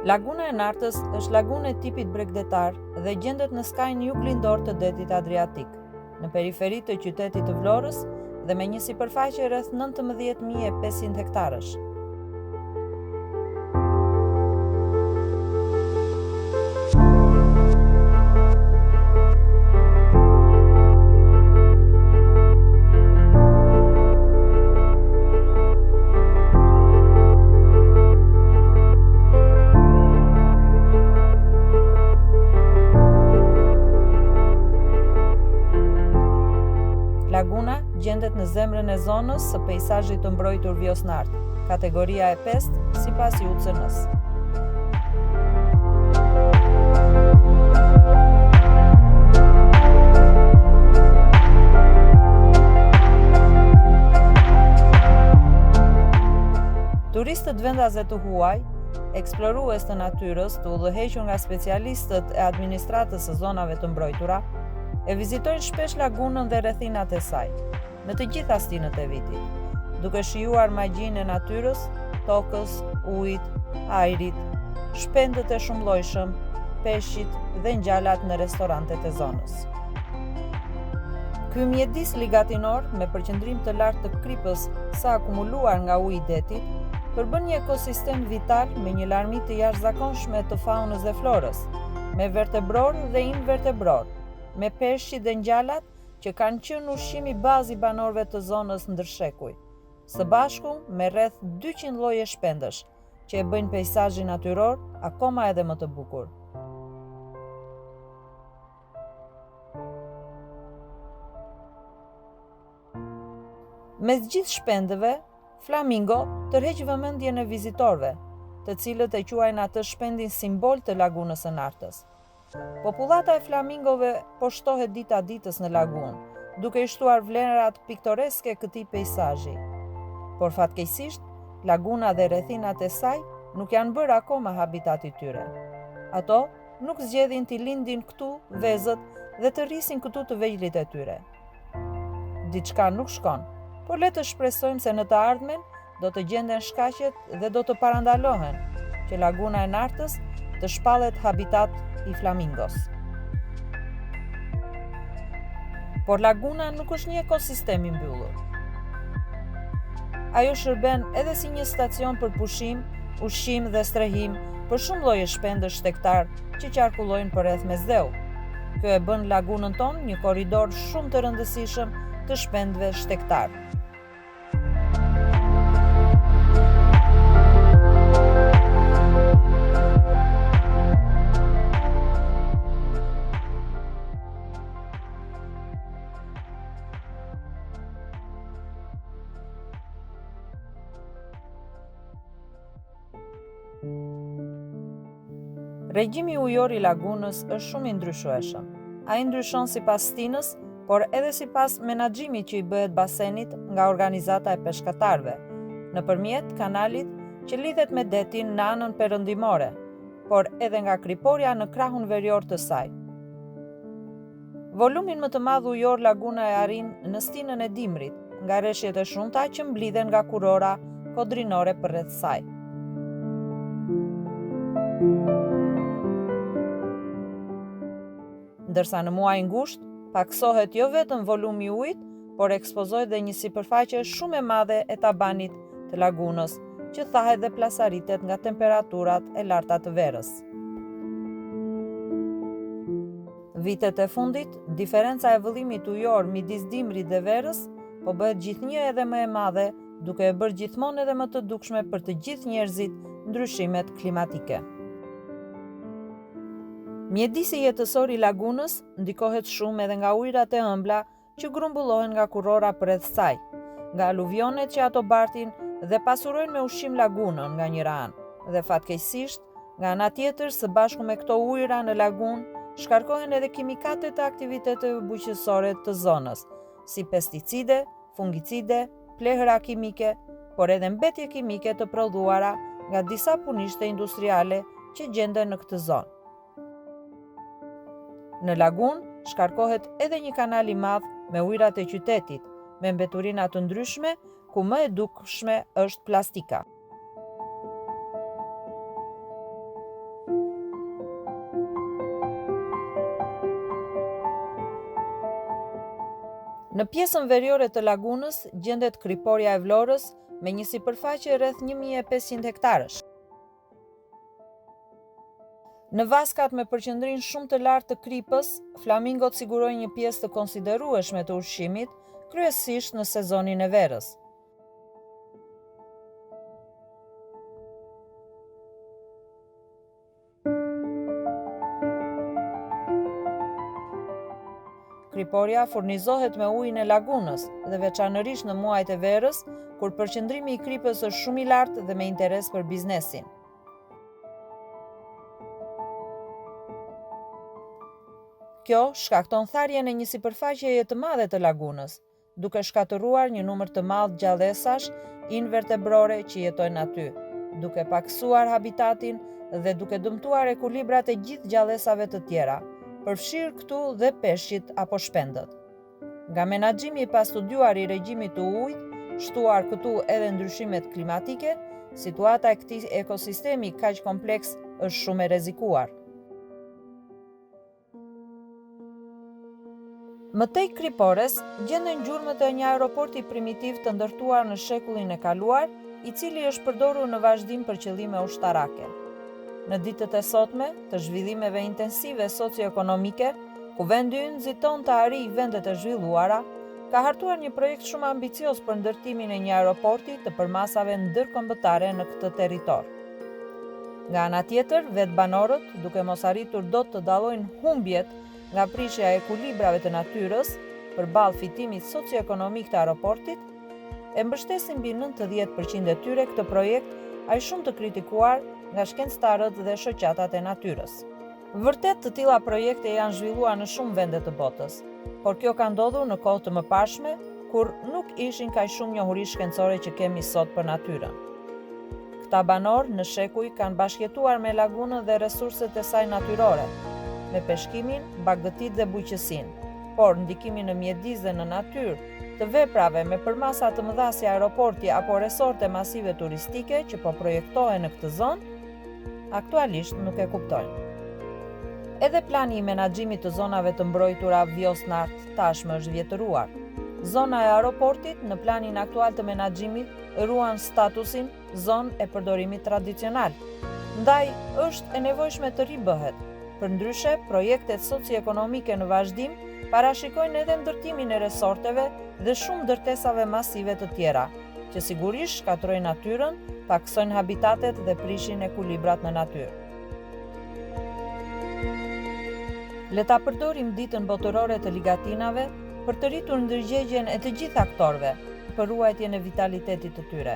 Laguna e Nartës është lagunë e tipit bregdetar dhe gjendet në skajin juglindor të detit Adriatik, në periferi të qytetit të Vlorës dhe me një sipërfaqe rreth 19.500 hektarësh. Laguna gjendet në zemrën e zonës së peizazhit të mbrojtur Vjose-Narte, kategoria e 5 sipas IUCN-s. Turistët vendase të huaj, eksplorues të natyrës, të udhëhequr nga specialistët e administratës së zonave të mbrojtura, e vizitojnë shpesh lagunën dhe rrethinat e saj, në të gjitha stinët e vitit, duke shijuar magjinë e natyrës, tokës, ujit, ajrit, shpendët e shumëllojshëm, peshqit dhe ngjalat në restorantet e zonës. Ky mjedis ligatinor me përqendrim të lartë të kripës së akumuluar nga uji i detit, përbën një ekosistem vital me një larmi të jashtëzakonshme të faunës dhe florës, me vertebror dhe invertebror, me peshqit dhe ngjalat që kanë qenë ushqimi bazë i banorëve të zonës ndër shekuj, së bashku me rreth 200 lloje shpendësh, që e bëjnë peizazhin natyror akoma edhe më të bukur. Mes gjithë shpendëve, flamingo tërheq vëmendjen e vizitorëve, të cilët e quajnë atë shpendin simbol të lagunës së Nartës. Popullata e flamingove po shtohet dita ditës në lagunë, duke i shtuar vlerat piktoreske këtij peizazhi. Por fatkeqësisht, laguna dhe rrethinat e saj nuk janë bërë akoma habitati tyre. Ato nuk zgjedhin t'i lindin këtu vezët dhe të rrisin këtu të vegjëlit e tyre. Diçka nuk shkon, por le të shpresojmë se në të ardhmen do të gjenden shkaqet dhe do të parandalohen që laguna e Nartës të shpallet habitat i flamingos. Por laguna nuk është një ekosistem i mbyllur. Ajo shërben edhe si një stacion për pushim, ushqim dhe strehim për shumë lloje shpendësh shtektar që qarkullojnë përreth mesdheu. Kjo e bën lagunën tonë një korridor shumë të rëndësishëm të shpendëve shtektar. Regjimi ujor i lagunës është shumë i ndryshueshëm. Ai ndryshon sipas stinës, por edhe sipas menaxhimit që i bëhet basenit nga organizata e peshkatarëve, nëpërmjet kanalit që lidhet me detin në anën perëndimore, por edhe nga kriporja në krahun verior të saj. Volumin më të madh ujor laguna e arrin në stinën e dimrit, nga rreshjet e shumta që mblidhen nga kurora kodrinore përreth saj. Ndërsa në muaj ngusht, paksohet jo vetëm volumi i ujit, por ekspozohet dhe një sipërfaqe shumë e madhe e tabanit të lagunës, që thahet dhe plasaritet nga temperaturat e larta të verës. Vitet e fundit, diferenca e vëllimit ujor midis dimrit dhe verës po bëhet gjithnjë edhe më e madhe, duke e bërë gjithmonë edhe më të dukshme për të gjithë njerëzit ndryshimet klimatike. Mjedisi jetësor i lagunës ndikohet shumë edhe nga ujërat e ëmbla që grumbullohen nga kurora përreth saj, nga aluvionet që ato bartin dhe pasurojnë me ushqim lagunën nga njëra anë, dhe fatkeqësisht, nga ana tjetër së bashku me këto ujëra në lagunë, shkarkohen edhe kimikatet e aktiviteteve bujqësore të zonës, si pesticide, fungicide, plehra kimike, por edhe mbetje kimike të prodhuara nga disa punishte industriale që gjenden në këtë zonë. Në lagunë shkarkohet edhe një kanal i madh me ujërat e qytetit, me mbeturina të ndryshme, ku më e dukshme është plastika. Në pjesën veriore të lagunës gjendet kriporja e Vlorës me një sipërfaqe rreth 1500 hektarësh. Në vaskat me përqendrim shumë të lartë të kripës, flamingot sigurojnë një pjesë të konsiderueshme të ushqimit, kryesisht në sezonin e verës. Kriporja furnizohet me ujin e lagunës dhe veçanërisht në muajt e verës, kur përqendrimi i kripës është shumë i lartë dhe me interes për biznesin. Kjo shkakton tharjen e një sipërfaqeje të madhe të lagunës, duke shkatëruar një numër të madh gjallesash invertebrore që jetojnë aty, duke paksuar habitatin dhe duke dëmtuar ekuilibrat e gjithë gjallësave të tjera, përfshirë këtu dhe peshqit apo shpendët. Nga menaxhimi i pastudiuar i regjimit të ujit, shtuar këtu edhe ndryshimet klimatike, situata e këtij ekosistemi kaq kompleks është shumë e rrezikuar. Mëtej kripores gjenden gjurmët e një aeroporti primitiv të ndërtuar në shekullin e kaluar, i cili është përdorur në vazhdim për qëllime ushtarake. Në ditët e sotme të zhvillimeve intensive socioekonomike, ku vendi ynë nxiton të arrijë vendet e zhvilluara, ka hartuar një projekt shumë ambicioz për ndërtimin e një aeroporti të përmasave ndërkombëtare në këtë territor. Nga ana tjetër, vetë banorët, duke mos arritur dot të dallojnë humbjet nga prishja e ekuilibrave të natyrës përballë fitimit socioekonomik të aeroportit, e mbështesin mbi 90% e tyre këtë projekt, aq shumë të kritikuar nga shkencëtarët dhe shoqatat e natyrës. Vërtet të tilla projekte janë zhvilluar në shumë vende të botës, por kjo ka ndodhur në kohë të mëparshme, kur nuk ishin kaq shumë njohuri shkencore që kemi sot për natyrën. Këta banorë në shekuj kanë bashkëjetuar me lagunën dhe resurset e saj natyrore, me peshkimin, bagëtit dhe bujqësinë, por ndikimin në mjedis dhe në natyrë të veprave me përmasa të mëdha si aeroporti apo resorte masive turistike që po projektohen në këtë zonë, aktualisht nuk e kuptojnë. Edhe plani i menaxhimit të zonave të mbrojtura Vjose-Narte tashmë është vjetëruar. Zona e aeroportit në planin aktual të menaxhimit ruan statusin zonë e përdorimit tradicional. Ndaj është e nevojshme të ribëhet. Përndryshe, projektet socioekonomike në vazhdim parashikojnë edhe ndërtimin e resorteve dhe shumë ndërtesave masive të tjera, që sigurisht shkatrojnë natyrën, paksojnë habitatet dhe prishin ekuilibrat në natyrë. Le ta përdorim ditën botërore të ligatinave për të rritur ndërgjegjen e të gjithë aktorëve për ruajtjen e vitalitetit të tyre.